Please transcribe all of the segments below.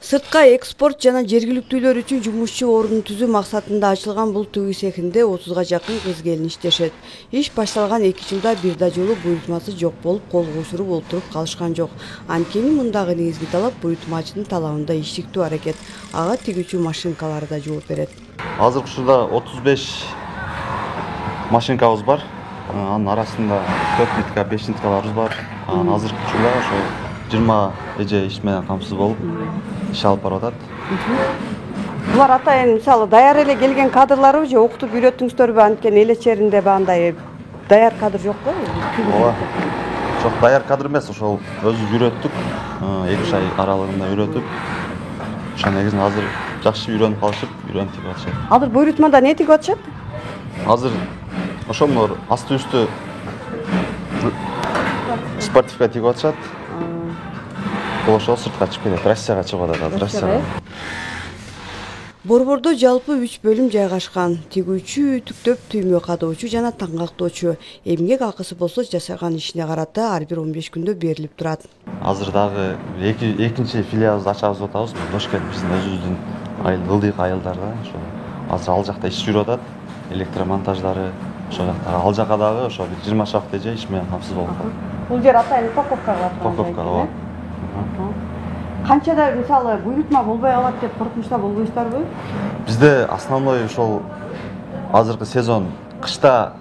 Сыртка экспорт жана жергиликтүүлөр үчүн жумушчу орун түзүү максатында ачылган бул тыгуу цехинде 30га жакын кыз-келин иштешет. Иш башталган 2 жылда бир да жолу буйрутмасы жок болуп, кол кошуруп олтуруп калышкан жок. Анткени мындагы негизги талап буйрутмачынын талабында иштиктүү аракет. Ага тигүүчү машинкалары да жооп берет. Азыркы учурда 35 машинкабыз бар. Анын арасында 4 нитка, 5 ниткаларыбыз бар. Азыркы учурда ошо 20 эже иш менен камсыз болуп иш алып барып атат. Булар атайын мисалы даяр эле келген кадрларбы же окутуп үйрөттүңүздөрбү? Анткени эл ичеринде баандай даяр кадр жокпу? Ооба. Жок, даяр кадр эмес, ошол өзүбүз үйрөттүк. 2 ай аралыгында үйрөтүп, ошо негизинен азыр жакшы үйрөнүп калышып, үйрөнүп тигип атышат. Азыр буйрутмада не тигип атышат? Азыр ошолор асты-үстү спортивка тигип атышат. Ошол сыртка чыгып кетет, Россияга чыгып атат азыр, Россияга. Борбордо жалпы 3 бөлүм жайгашкан. Тигүүчү, үтүктөп, түймө кадоочу жана таңгактоочу. Эмгек акысы болсо жасаган ишине карата ар бир 15 күндө берилип турат. Азыр дагы экинчи филиалыбызды ачабыз деп атабыз. Дошкент биздин өзүбүздүн ылдыйкы айылдарда. Ошо азыр ал жакта иш жүрүп атат. Электромонтаждары, ошол жакта ал жака дагы ошо 20 шақты эже иш менен камсыз болуп калат. Бул жер атайын упаковкага Упаковка, ооба. Канчада мисалы буйрутма болбой калат деп коркунучта болбойсуздарбы? Бизде основной ошол азыркы сезон, кышта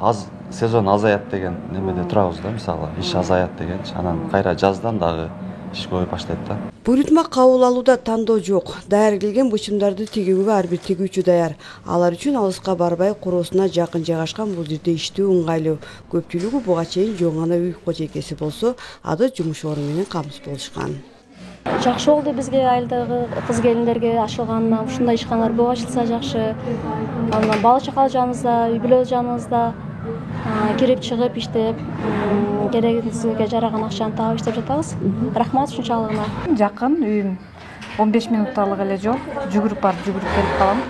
сезон азаят деген немеде турабыз да, мисалы иш азаят дегенчи. Анан кайра жаздан дагы иш көбөйүп баштайт да. Буйрутма кабыл алууда тандоо жок. Даяр келген бычымдарды тигүүгө ар бир тигүүчү даяр. Алар үчүн алыска барбай, короосуна жакын жайгашкан бул жерде иштөө ыңгайлуу. Көпчүлүгү буга чейин жөн гана үй кожойкеси болсо, ады жумуш орду менен камсыз болушкан. Жакшы болду бизге айылдагы кыз-келиндерге ачылганына, ушундай ишканалар көп ачылса жакшы. Анан бала чакалуу жаныбызда, үй бүлө жаныбызда кирип чыгып иштеп, керегибизге жараган акчаны таап иштеп жатабыз. Рахмат ушунчалыгына. Жакын үйүм 15 минутталык эле жол, жүгүрүп барып жүгүрүп келип калам.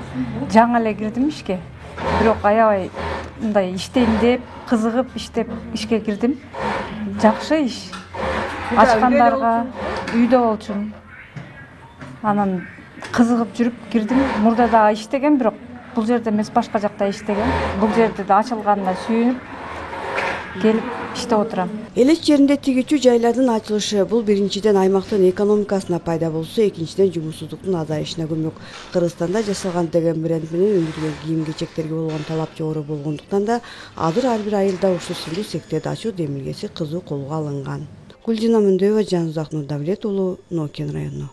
Жаңы эле кирдим ишке. Бирок аябай мындай иштейм деп, кызыгып иштеп ишке кирдим. Жакшы иш. Ачкандарга үйдө болчумун. Анан кызыгып жүрүп кирдим. Мурда да иштеген, бирок бул жерде эмес, башка жакта иштеген. Бул жерде да ачылганына сүйүнүп келип иштеп отурам. Эл ичеринде тигүүчү жайлардын ачылышы бул биринчиден аймактын экономикасына пайда болсо, экинчиден жумушсуздуктун азайышына көмөк. Кыргызстанда жасалган деген бренд менен өндүрүлгөн кийим-кечектерге болгон талап жогору болгондуктан да азыр ар бир айылда ушул сындуу секторду ачуу демилгеси кызуу колго алынган. Гүлжина Мөндөева, Жанузак Нурдавлет уулу, Нокен району.